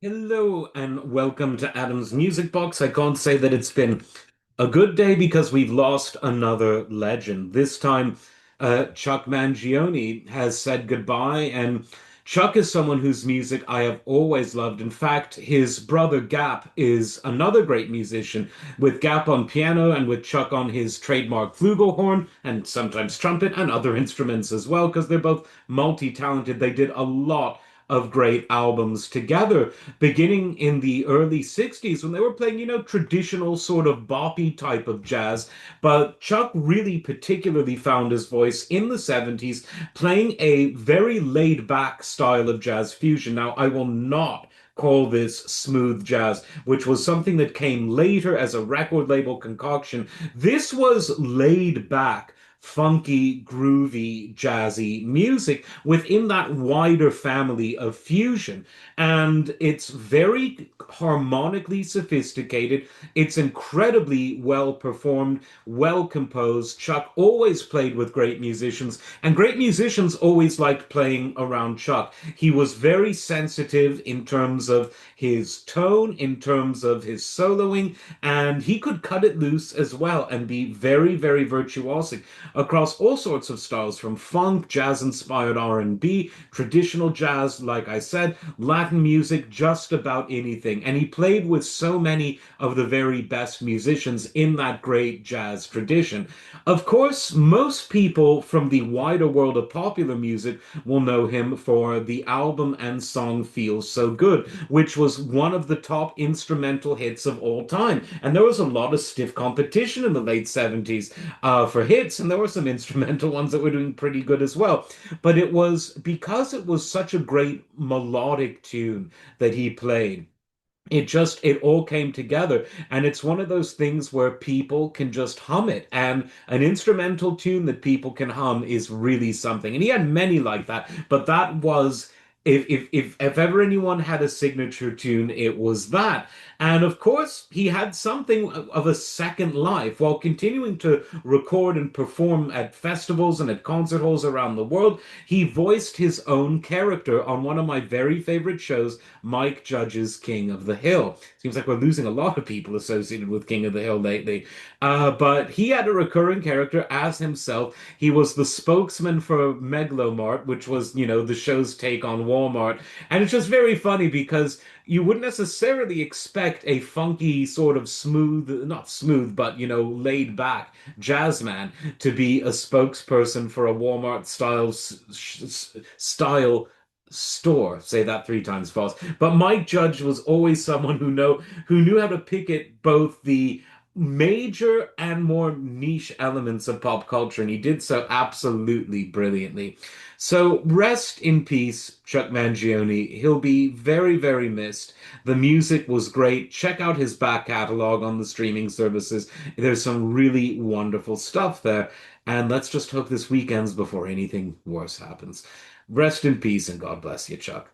Hello and welcome to Adam's Music Box. I can't say that it's been a good day because we've lost another legend. This time, Chuck Mangione has said goodbye, and Chuck is someone whose music I have always loved. In fact, his brother Gap is another great musician, with Gap on piano and with Chuck on his trademark flugelhorn and sometimes trumpet and other instruments as well, because they're both multi-talented. They did a lot of great albums together, beginning in the early 60s when they were playing, traditional sort of boppy type of jazz. But Chuck really particularly found his voice in the 70s, playing a very laid back style of jazz fusion. Now, I will not call this smooth jazz, which was something that came later as a record label concoction. This was laid back, funky, groovy, jazzy music within that wider family of fusion. And it's very harmonically sophisticated. It's incredibly well performed, well composed. Chuck always played with great musicians, and great musicians always liked playing around Chuck. He was very sensitive in terms of his tone, in terms of his soloing, and he could cut it loose as well and be very, very virtuosic across all sorts of styles, from funk, jazz-inspired R&B, traditional jazz, like I said, Latin music, just about anything. And he played with so many of the very best musicians in that great jazz tradition. Of course, most people from the wider world of popular music will know him for the album and song Feels So Good, which was one of the top instrumental hits of all time. And there was a lot of stiff competition in the late 70s for hits, and there were some instrumental ones that were doing pretty good as well. But it was because it was such a great melodic tune that he played. It all came together, and it's one of those things where people can just hum it, and an instrumental tune that people can hum is really something. And he had many like that, but that was, if ever anyone had a signature tune, it was that. And of course, he had something of a second life while continuing to record and perform at festivals and at concert halls around the world. He voiced his own character on one of my very favorite shows, Mike Judge's King of the Hill. Seems like we're losing a lot of people associated with King of the Hill lately. But he had a recurring character as himself. He was the spokesman for Megalomart, which was, the show's take on Walmart. And it's just very funny because you wouldn't necessarily expect a funky, sort of smooth, not smooth, but, laid back jazz man to be a spokesperson for a Walmart style store. Say that three times fast. But Mike Judge was always someone who knew how to pick at both the major and more niche elements of pop culture, and he did so absolutely brilliantly. So rest in peace, Chuck Mangione. He'll be very, very missed. The music was great. Check out his back catalog on the streaming services. There's some really wonderful stuff there. And let's just hope this weekend's before anything worse happens. Rest in peace and God bless you, Chuck.